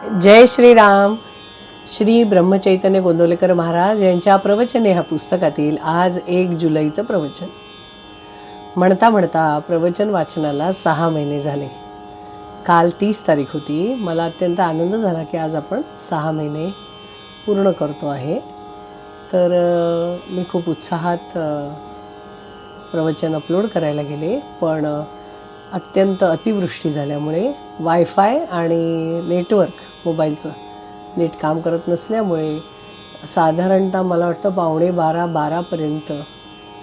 जय श्रीराम. श्री ब्रह्मचैतन्य गोंदवलेकर महाराज यांच्या प्रवचने ह्या पुस्तकातील आज 1 जुलैचं प्रवचन. म्हणता म्हणता प्रवचन वाचनाला 6 महिने झाले. काल 30 तारीख होती. मला अत्यंत आनंद झाला की आज आपण 6 महिने पूर्ण करतो आहे. तर मी खूप उत्साहात प्रवचन अपलोड करायला गेले, पण अत्यंत अतिवृष्टी झाल्यामुळे वायफाय आणि नेटवर्क मोबाईलचं नीट काम करत नसल्यामुळे साधारणतः मला वाटतं 11:45-12पर्यंत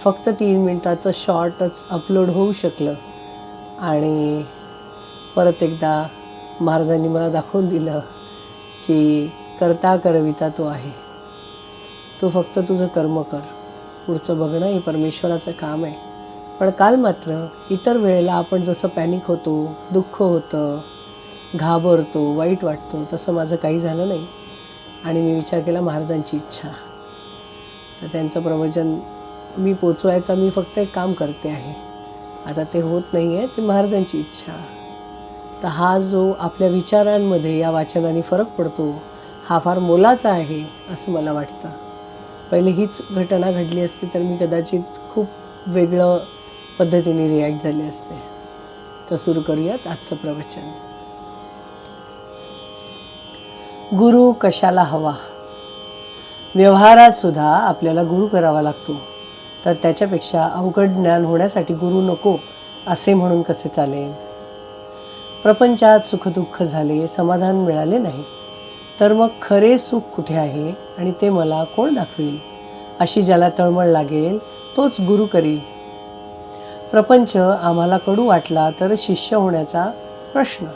फक्त 3 मिनिटाचं शॉर्टच अपलोड होऊ शकलं. आणि परत एकदा महाराजांनी मला दाखवून दिलं की करता करविता तो आहे, तो फक्त तुझं कर्म कर, पुढचं बघणं हे परमेश्वराचं काम आहे. पण काल मात्र इतर वेळेला आपण जसं पॅनिक होतो, दुःख होतं, घाबरतो, वाईट वाटतो, तसं माझं काही झालं नाही. आणि मी विचार केला महाराजांची इच्छा, तर त्यांचं प्रवचन मी पोचवायचा मी फक्त एक काम करते आहे. आता ते होत नाही आहे, ते महाराजांची इच्छा. तर हा जो आपल्या विचारांमध्ये या वाचनाने फरक पडतो, हा फार मोलाचा आहे असं मला वाटतं. पहिले हीच घटना घडली असती तर मी कदाचित खूप वेगळं पद्धतीने रिॲक्ट झाले असते. तर सुरू करूयात आजचं प्रवचन. गुरु कशाला हवा? व्यवहारात सुद्धा आपल्याला गुरु करावा लागतो, तर त्याच्यापेक्षा अवघड ज्ञान होण्यासाठी गुरु नको असे म्हणून कसे चालेल? प्रपंचात सुखदुःख झाले, समाधान मिळाले नाही, तर मग खरे सुख कुठे आहे आणि ते मला कोण दाखवेल? अशी ज्याला तळमळ लागेल तोच गुरु करील. प्रपंच आम्हाला कडू वाटला तर शिष्य होण्याचा प्रश्न.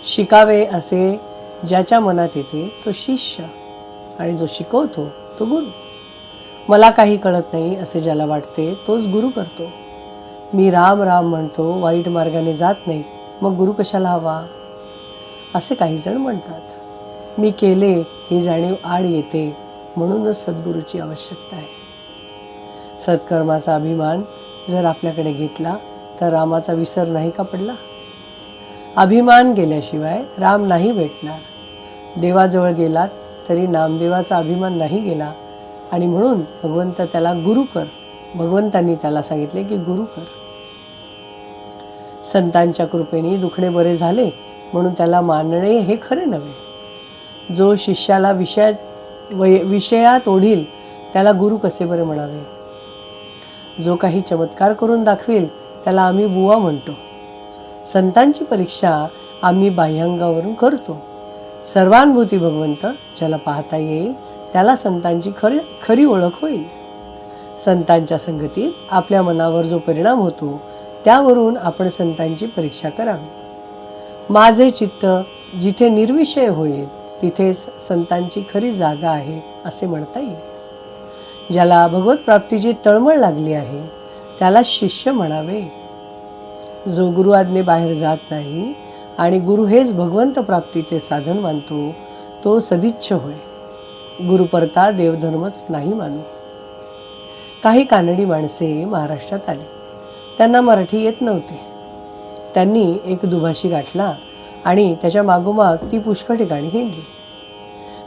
शिकावे असे ज्याच्या मनात येते तो शिष्य, आणि जो शिकवतो तो गुरु. मला काही कळत नाही असे ज्याला वाटते तोच गुरु करतो. मी राम राम म्हणतो, वाईट मार्गाने जात नाही, मग गुरु कशाला हवा असे काही जण म्हणतात. मी केले ही जाणीव आड येते, म्हणूनच सद्गुरूची आवश्यकता आहे. सत्कर्माचा अभिमान जर आपल्याकडे घेतला तर रामाचा विसर नाही का पडला? अभिमान गेल्याशिवाय राम नाही भेटणार. देवाजवळ गेलात तरी नामदेवाचा अभिमान नाही गेला, आणि म्हणून भगवंत त्याला गुरु कर, भगवंतांनी त्याला सांगितले की गुरु कर. संतांच्या कृपेने दुखणे बरे झाले म्हणून त्याला मानणे हे खरे नव्हे. जो शिष्याला विषयात ओढील त्याला गुरु कसे बरे म्हणावे? जो काही चमत्कार करून दाखवेल त्याला आम्ही बुवा म्हणतो. संतांची परीक्षा आम्ही बाह्यांगावरून करतो. सर्वानुभूती भगवंत ज्याला पाहता येईल त्याला संतांची खरी ओळख होईल. संतांच्या संगतीत आपल्या मनावर जो परिणाम होतो त्यावरून आपण संतांची परीक्षा करावी. माझे चित्त जिथे निर्विषय होईल तिथेच संतांची खरी जागा आहे असे म्हणता येईल. ज्याला भगवत प्राप्तीची तळमळ लागली आहे त्याला शिष्य म्हणावे. जो गुरु आज्ञे बाहेर जात नाही आणि गुरु हेच भगवंत प्राप्तीचे साधन मानतो तो सदिच्छ होय. गुरुपरता देवधर्मच नाही मानू. काही कानडी माणसे महाराष्ट्रात आले. त्यांना मराठी येत नव्हते. त्यांनी एक दुभाषी गाठला आणि त्याच्या मागोमाग ती पुष्कळ ठिकाणी हिंडली.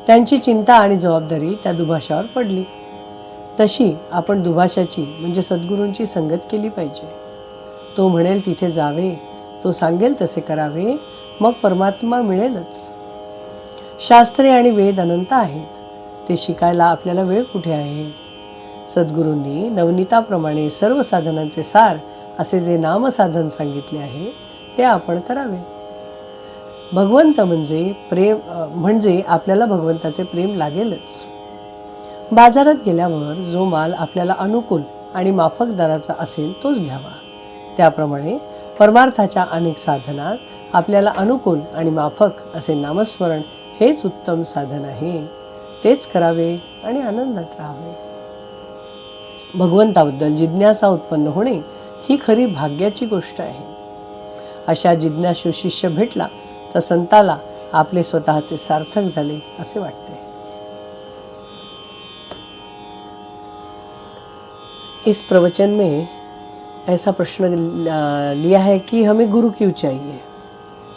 त्यांची चिंता आणि जबाबदारी त्या दुभाषावर पडली. तशी आपण दुभाषाची म्हणजे सद्गुरूंची संगत केली पाहिजे. तो म्हणेल तिथे जावे, तो सांगेल तसे करावे, मग परमात्मा मिळेलच. शास्त्रे आणि वेद अनंत आहेत, ते शिकायला आपल्याला वेळ कुठे आहे? सद्गुरूंनी नवनीताप्रमाणे सर्व साधनांचे सार असे जे नामसाधन सांगितले आहे ते आपण करावे. भगवंत म्हणजे प्रेम, म्हणजे आपल्याला भगवंताचे प्रेम लागेलच. बाजारात गेल्यावर जो माल आपल्याला अनुकूल आणि माफक दराचा असेल तोच घ्यावा. त्याप्रमाणे परमार्थाच्या अनेक साधनात आपल्याला अनुकूल आणि माफक असे नामस्मरण हेच उत्तम साधन आहे. तेच करावे आणि आनंदात राहावे. भगवंताबद्दल जिज्ञासा उत्पन्न होणे ही खरी भाग्याची गोष्ट आहे. अशा जिज्ञासू शिष्य भेटला तर संताला आपले स्वतःचे सार्थक झाले असे वाटते. इस प्रवचन में ऐसा प्रश्न लिया है कि हमें गुरु क्यों चाहिए.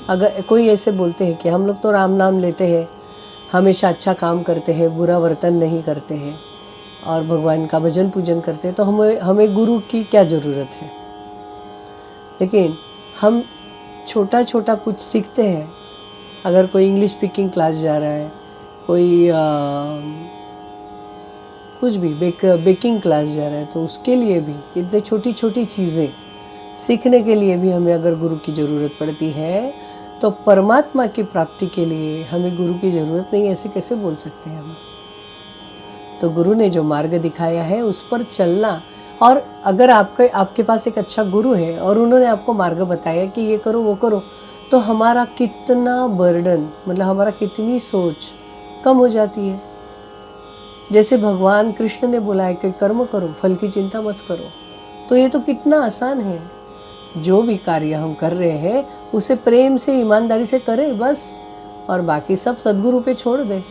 अगर कोई ऐसे बोलते हैं कि हम लोग तो राम नाम लेते हैं, हमेशा अच्छा काम करते हैं, बुरा वर्तन नहीं करते हैं और भगवान का भजन पूजन करते हैं, तो हमें हमें गुरु की क्या ज़रूरत है। लेकिन हम छोटा छोटा कुछ सीखते हैं। अगर कोई इंग्लिश स्पीकिंग क्लास जा रहा है, कोई कुछ भी बेकिंग क्लास जा रहा है, तो उसके लिए भी इतने छोटी छोटी चीज़ें सीखने के लिए भी हमें अगर गुरु की ज़रूरत पड़ती है, तो परमात्मा की प्राप्ति के लिए हमें गुरु की ज़रूरत नहीं, ऐसे कैसे बोल सकते हैं हम। तो गुरु ने जो मार्ग दिखाया है उस पर चलना। और अगर आपके पास एक अच्छा गुरु है और उन्होंने आपको मार्ग बताया कि ये करो वो करो, तो हमारा कितना बर्डन, मतलब हमारा कितनी सोच कम हो जाती है। जैसे भगवान कृष्ण ने बोला है कि कर्म करो, फल की चिंता मत करो, तो ये तो कितना आसान है। जो भी कार्य हम कर रहे हैं उसे प्रेम से ईमानदारी से करें बस, और बाकी सब सद्गुरु पे छोड़ दें।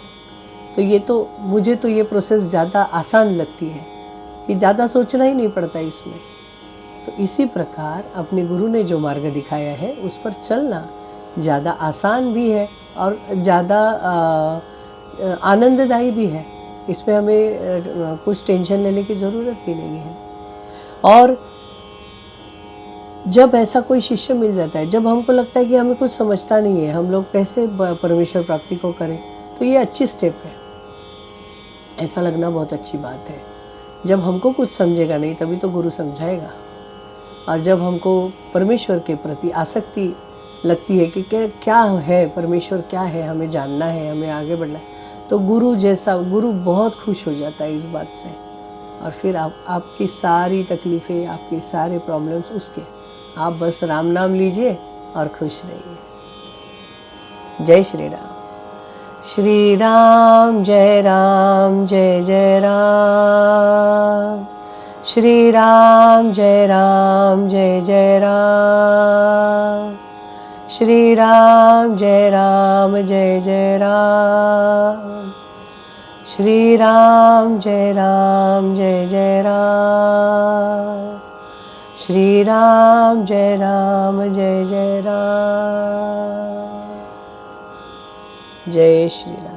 तो ये तो मुझे तो ये प्रोसेस ज़्यादा आसान लगती है, ये ज़्यादा सोचना ही नहीं पड़ता इसमें। तो इसी प्रकार अपने गुरु ने जो मार्ग दिखाया है उस पर चलना ज़्यादा आसान भी है और ज़्यादा आनंददायी भी है। इसमें हमें कुछ टेंशन लेने की ज़रूरत ही नहीं है। और जब ऐसा कोई शिष्य मिल जाता है, जब हमको लगता है कि हमें कुछ समझता नहीं है, हम लोग कैसे परमेश्वर प्राप्ति को करें, तो ये अच्छी स्टेप है। ऐसा लगना बहुत अच्छी बात है। जब हमको कुछ समझेगा नहीं तभी तो गुरु समझाएगा। और जब हमको परमेश्वर के प्रति आसक्ति लगती है कि क्या है परमेश्वर, क्या है, हमें जानना है, हमें आगे बढ़ना है, तो गुरु बहुत खुश हो जाता है इस बात से। और फिर आपकी सारी तकलीफ़ें, आपकी सारे प्रॉब्लम्स उसके, आप बस राम नाम लीजिए और खुश रहिए। जय श्री राम। श्री राम जय जय राम। श्री राम जय जय राम। श्री राम जय जय राम। श्री राम जय जय राम। श्री राम जय जय राम। जय श्री राम।